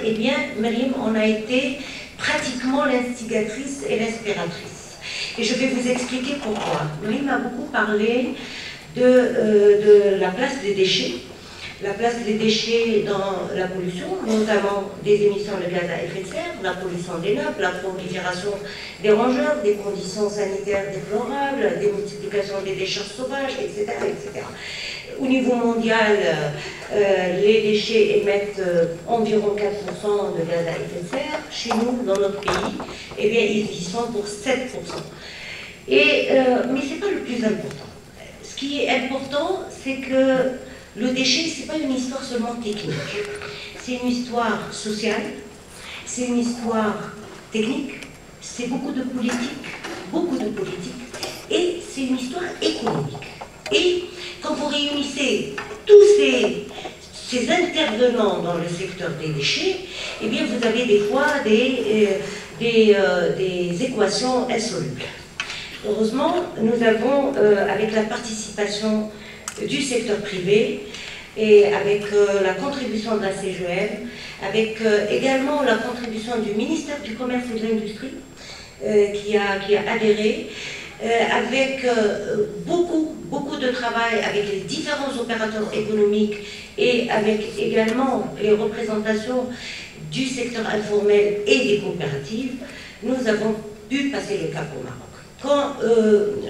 eh bien, Myriam en a été pratiquement l'instigatrice et l'inspiratrice. Et je vais vous expliquer pourquoi. Myriam a beaucoup parlé de la place des déchets. La place des déchets dans la pollution, notamment des émissions de gaz à effet de serre, la pollution des nappes, la prolifération des rongeurs, des conditions sanitaires déplorables, des multiplications des décharges sauvages, etc. etc. Au niveau mondial, les déchets émettent environ 4% de gaz à effet de serre. Chez nous, dans notre pays, eh bien, ils y sont pour 7%. Mais ce n'est pas le plus important. Ce qui est important, c'est que le déchet, ce n'est pas une histoire seulement technique. C'est une histoire sociale, c'est une histoire technique, c'est beaucoup de politique, et c'est une histoire économique. Et quand vous réunissez tous ces intervenants dans le secteur des déchets, eh bien vous avez des fois des équations insolubles. Heureusement, nous avons, avec la participation du secteur privé et avec la contribution de la CGM, avec également la contribution du ministère du Commerce et de l'Industrie qui a adhéré, avec beaucoup de travail avec les différents opérateurs économiques et avec également les représentations du secteur informel et des coopératives, nous avons pu passer le cap au Maroc. Quand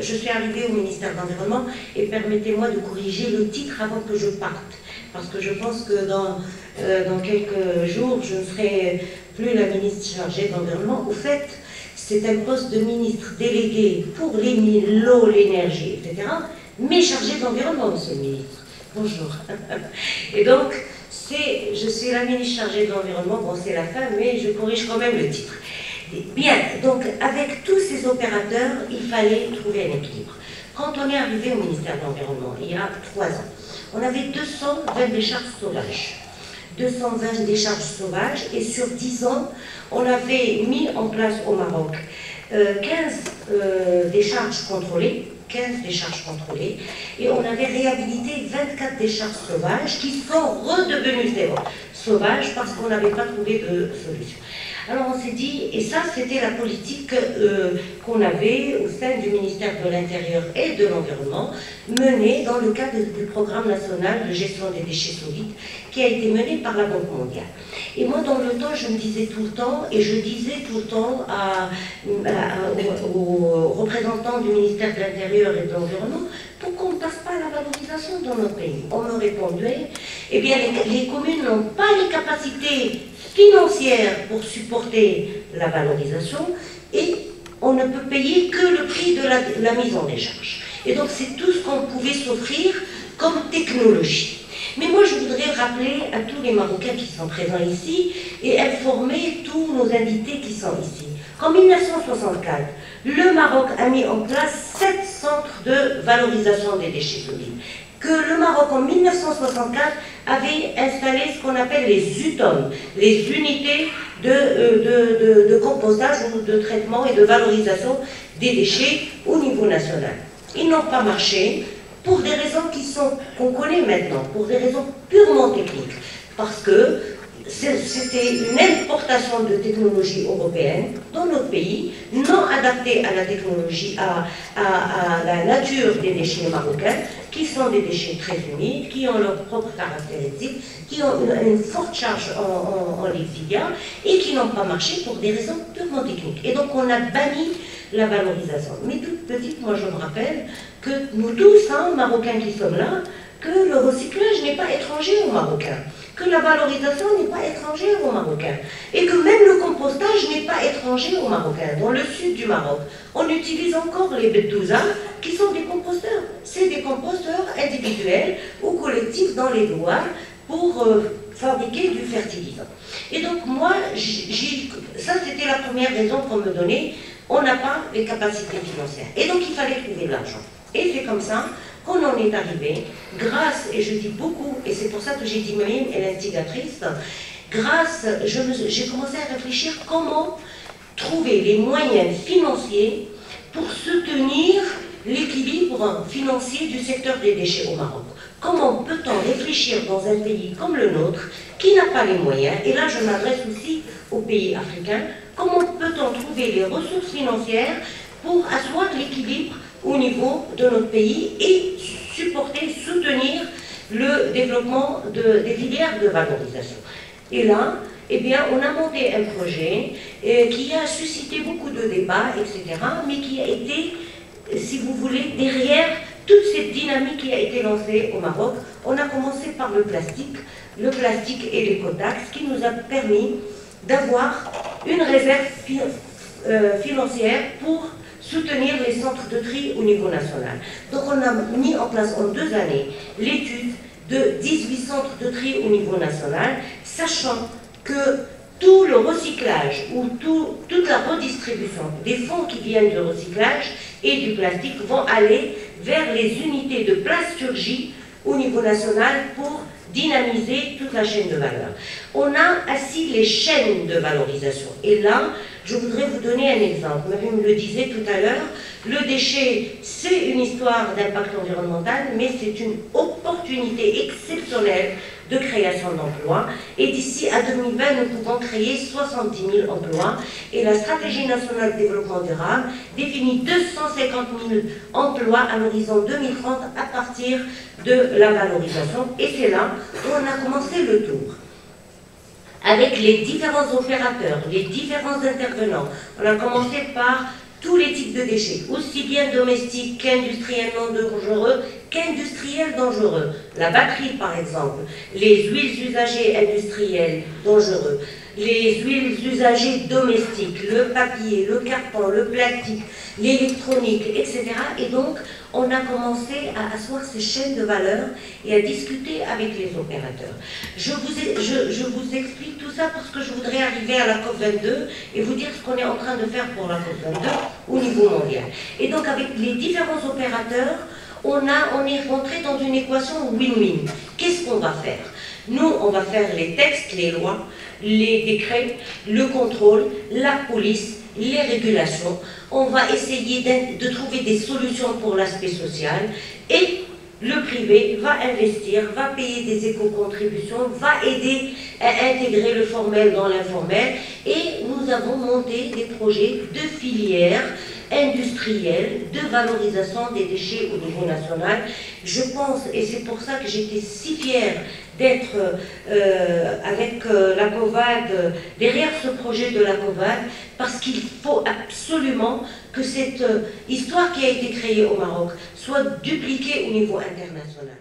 je suis arrivée au ministère de l'Environnement, et permettez-moi de corriger le titre avant que je parte, parce que je pense que dans quelques jours, je ne serai plus la ministre chargée de l'Environnement. Au fait, c'est un poste de ministre délégué pour les mines, l'eau, l'énergie, etc., mais chargé de l'Environnement, monsieur le ministre. Bonjour. Et donc, je suis la ministre chargée de l'Environnement, bon, c'est la fin, mais je corrige quand même le titre. Bien, donc avec tous ces opérateurs, il fallait trouver un équilibre. Quand on est arrivé au ministère de l'Environnement, il y a 3 ans, on avait 220 décharges sauvages. 220 décharges sauvages, et sur 10 ans, on avait mis en place au Maroc 15 décharges contrôlées, et on avait réhabilité 24 décharges sauvages qui sont redevenues sauvages parce qu'on n'avait pas trouvé de solution. Alors on s'est dit, et ça c'était la politique qu'on avait au sein du ministère de l'Intérieur et de l'Environnement, menée dans le cadre du programme national de gestion des déchets solides qui a été mené par la Banque mondiale. Et moi dans le temps, je me disais tout le temps, et je disais tout le temps aux représentants du ministère de l'Intérieur et de l'Environnement, pourquoi on ne passe pas à la valorisation dans notre pays? On me répondait, eh bien les communes n'ont pas les capacités financière pour supporter la valorisation et on ne peut payer que le prix de la mise en décharge. Et donc c'est tout ce qu'on pouvait s'offrir comme technologie. Mais moi je voudrais rappeler à tous les Marocains qui sont présents ici et informer tous nos invités qui sont ici qu'en 1964, le Maroc a mis en place 7 centres de valorisation des déchets solides. Que le Maroc, en 1964, avait installé ce qu'on appelle les UTOM, les unités de compostage ou de traitement et de valorisation des déchets au niveau national. Ils n'ont pas marché pour des raisons qu'on connaît maintenant, pour des raisons purement techniques, parce que c'était une importation de technologie européenne dans notre pays, non adaptée à la technologie, à la nature des déchets marocains, qui sont des déchets très humides, qui ont leurs propres caractéristiques, qui ont une forte charge en lixiviat et qui n'ont pas marché pour des raisons purement techniques. Et donc on a banni la valorisation. Mais toute petite, moi je me rappelle que nous tous, Marocains qui sommes là, que le recyclage n'est pas étranger aux Marocains, que la valorisation n'est pas étrangère aux Marocains, et que même le compostage n'est pas étranger aux Marocains. Dans le sud du Maroc, on utilise encore les bedouza, qui sont des composteurs. C'est des composteurs individuels ou collectifs dans les douars pour fabriquer du fertilisant. Et donc moi, ça c'était la première raison qu'on me donnait, on n'a pas les capacités financières. Et donc il fallait trouver de l'argent. Et c'est comme ça qu'on en est arrivé, grâce, et je dis beaucoup, et c'est pour ça que j'ai dit Myriam est l'instigatrice, j'ai commencé à réfléchir comment trouver les moyens financiers pour soutenir l'équilibre financier du secteur des déchets au Maroc. Comment peut-on réfléchir dans un pays comme le nôtre, qui n'a pas les moyens, et là je m'adresse aussi aux pays africains, comment peut-on trouver les ressources financières pour asseoir l'équilibre au niveau de notre pays et supporter, soutenir le développement des filières de valorisation. Et là, eh bien, on a monté un projet qui a suscité beaucoup de débats, etc., mais qui a été, si vous voulez, derrière toute cette dynamique qui a été lancée au Maroc. On a commencé par le plastique et l'écotaxe, qui nous a permis d'avoir une réserve financière pour soutenir les centres de tri au niveau national. Donc on a mis en place en 2 années l'étude de 18 centres de tri au niveau national, sachant que tout le recyclage ou toute la redistribution des fonds qui viennent du recyclage et du plastique vont aller vers les unités de plasturgie au niveau national pour dynamiser toute la chaîne de valeur. On a assis les chaînes de valorisation. Et là, je voudrais vous donner un exemple. Marie me le disait tout à l'heure, le déchet, c'est une histoire d'impact environnemental, mais c'est une opportunité exceptionnelle de création d'emplois. Et d'ici à 2020, nous pouvons créer 70 000 emplois. Et la stratégie nationale de développement durable définit 250 000 emplois à l'horizon 2030 à partir de la valorisation. Et c'est là où on a commencé le tour. Avec les différents opérateurs, les différents intervenants. On a commencé par tous les types de déchets, aussi bien domestiques qu'industriels non dangereux, qu'industriels dangereux. La batterie, par exemple, les huiles usagées industrielles dangereux, les huiles usagées domestiques, le papier, le carton, le plastique, l'électronique, etc. Et donc, on a commencé à asseoir ces chaînes de valeur et à discuter avec les opérateurs. Je vous explique tout ça parce que je voudrais arriver à la COP22 et vous dire ce qu'on est en train de faire pour la COP22 au niveau mondial. Et donc, avec les différents opérateurs, on est rentré dans une équation win-win. Qu'est-ce qu'on va faire? Nous, on va faire les textes, les lois, les décrets, le contrôle, la police, les régulations. On va essayer de trouver des solutions pour l'aspect social et le privé va investir, va payer des éco-contributions, va aider à intégrer le formel dans l'informel et nous avons monté des projets de filières industrielle de valorisation des déchets au niveau national. Je pense, et c'est pour ça que j'étais si fière d'être avec la COVAD, derrière ce projet de la COVAD, parce qu'il faut absolument que cette histoire qui a été créée au Maroc soit dupliquée au niveau international.